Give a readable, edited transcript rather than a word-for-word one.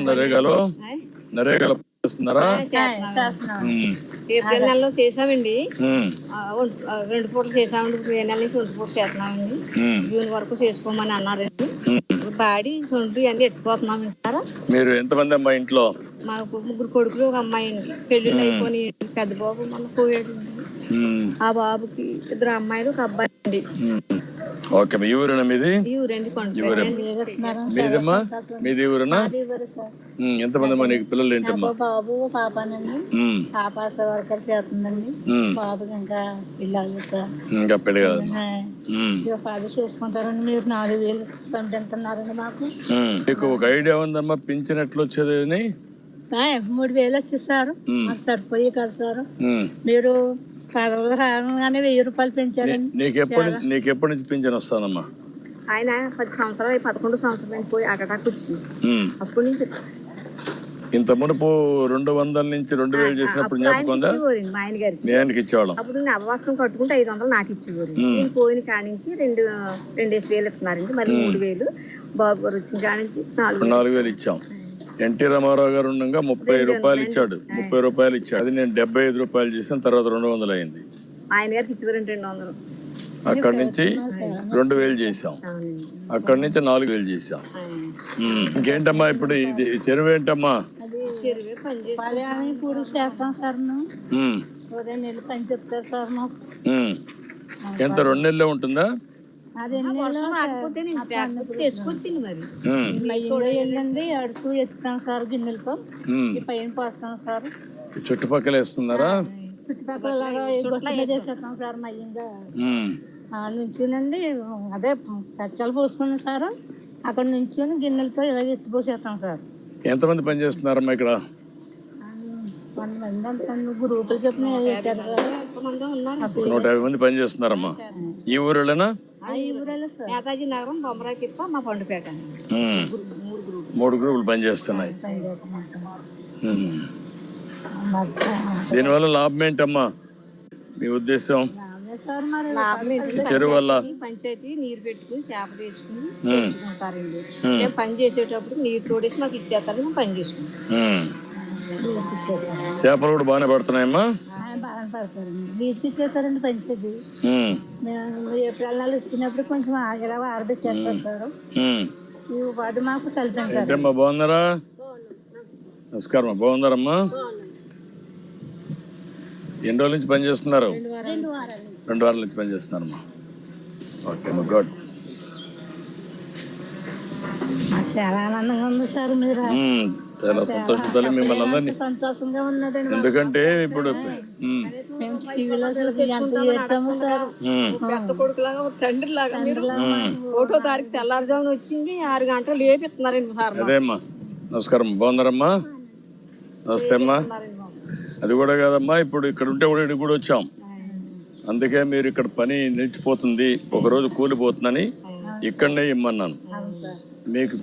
నరేగాలో నరేగాలో చేస్తున్నారా? ఏప్రిల్ నెలలో చేసామండి, 2 పూటలు చేసామండి. ఇప్పుడు ఏ నెల నుంచి 2 పూటలు చేస్తున్నామండి. జూన్ వరకు చేసుకోమని అన్నారండి. బాడీ సొంటి అన్ని ఎత్తిపోతున్నాం సార్. మీరు ఎంతమంది అమ్మా ఇంట్లో? మాకు 3 కొడుకులు, ఒక అమ్మాయి అండి. పెళ్లిళ్ళు అయిపోయి పెద్ద బాబు మన పోయాడు. ఆ బాబుకి 2 అమ్మాయిలు, ఒక అబ్బాయి అండి. ఓకే, మీ ఊరేనా మీది? ఈ ఊరండి. మీదమ్మా మీది ఊరేనా? ఎంతమంది అమ్మా నీకు పిల్లలు? ఏంటమ్మా? బాబు పాపనండి. పాప వర్కర్ చేస్తుందండి. బాబుకి ఇంకా పిల్లలు సార్. ఇంకా పెళ్లి కాదు. పది చేసుకుంటారండి. మీరు 4,000 పంపిస్తున్నారండి మాకు. మీకు ఒక ఐడియా ఉందమ్మా పింఛన్ ఎట్లా వచ్చేది అని? 3,000 వచ్చేసారు. మాకు సరిపోయి కదా సార్. మీరు పదవులు కాగానే 1,000 రూపాయలు పెంచారండి. నీకెప్పటి నుంచి పింఛన్ వస్తానమ్మా? ఆయన 10 సంవత్సరాలు, 11 సంవత్సరాలు పోయి అటాక్ వచ్చింది. అప్పటి నుంచి ఇంత మునుపు 200 నుంచి 2,000 చేసినప్పుడు జ్ఞాపకం ఉందా? మా ఆయన గారికి మీ ఆయనకి ఇచ్చేవాళ్ళం. అప్పుడు నేను అవవాసం కట్టుకుంటే 500 నాకు ఇచ్చేవారు. నేను పోయిన కానించి 2,000 ఇస్తున్నారండి. మరి 3,000 బాబు గారు వచ్చిన కానించి 4,000 ఇచ్చాం. ఎన్టీ రామారావు గారు ఉండగా 30 రూపాయలు ఇచ్చాడు. 30 రూపాయలు ఇచ్చాడు. అది నేను 75 రూపాయలు చేసిన తర్వాత 200 అయింది. ఆయన గారికి ఇచ్చేవారండి 200. అక్కడి నుంచి 2,000 చేసాం. అక్కడి నుంచి 4,000 చేసాం. ఇంకేంటమ్మా ఇప్పుడు ఇది చెరువు ఏంటమ్మా? పూడి చేస్తాం సార్. 2 నెలలు పని చెప్తారు సార్ మాకు. ఎంత 2 నెలలే ఉంటుందా? వెళ్ళండి, అడుసు ఎత్తుతాం సార్ గిన్నెలతో. పైన పోస్తాం సార్. చుట్టుపక్కల వేస్తున్నారా? చుట్టుపక్కల చేసేస్తాం సార్. మయ్యంగా నుంచునండి, అదే కచ్చాలు పోసుకున్నాం సార్. అక్కడ నుంచుని గిన్నెలతో ఇలాగ ఎత్తిపోసేస్తాం సార్. ఎంతమంది పని చేస్తున్నారమ్మా ఇక్కడ? 100 గ్రూపులు చెప్పిన 150 మంది పని చేస్తున్నారమ్మా. ఈ ఊరేనా? నేతాజీ నగరం, బొమ్మరాకిప్ప, మా పండుపేట. 3 గ్రూపులు పని చేస్తున్నాయి. దీనివల్ల లాభం ఏంటమ్మా మీ ఉద్దేశం? చెరువు వల్ల పంచాయతీ నీరు పెట్టుకుని చేపలు వేసుకుని తెచ్చుకుంటారండి. మేము పని చేసేటప్పుడు నీరు తోడేసి మాకు ఇచ్చేస్తారు. మేము పని చేసుకుంటాం. చేపలు కూడా బాగానే పడుతున్నాయమ్మా? బాగా పడతారండి. బీచ్కి ఇచ్చేస్తారండి పంచాయతీ. ఏప్రిల్ నెలలు వచ్చినప్పుడు కొంచెం ఇలా ఆరబెట్టేస్తారు సార్. ఈ వాడు మాకు కలిపి. బాగున్నారా? నమస్కారం. బాగున్నారమ్మా? ఎన్ని రోజుల నుంచి పని చేస్తున్నారు? 2 వారాల నుంచి పని చేస్తున్నారమ్మా. Okay, good. చాలా ఆనందంగా ఉంది సార్. మీరు చాలా సంతోషంతో మిమ్మల్ని అందరినీ. సంతోషంగా ఉన్నదండి. ఎందుకంటే ఇప్పుడు మేము టీవీలో చూసి ఎంత చేసాము సార్. పెద్ద కొడుకులాగా, తండ్రి లాగా. 1వ తారీఖు తెల్లారుజామున వచ్చింది, 6 గంటలు లేపిస్తున్నారండి సార్. అదేమ్మా. నమస్కారం. బాగున్నారమ్మా? నమస్తే అమ్మా. అది కూడా కాదమ్మా, ఇప్పుడు ఇక్కడ ఉంటే కూడా ఇక్కడికి కూడా వచ్చాం. అందుకే మీరు ఇక్కడ పని నిలిచిపోతుంది, ఒకరోజు కూలిపోతుందని ఇక్కడనే ఇమ్మన్నాను. మీకు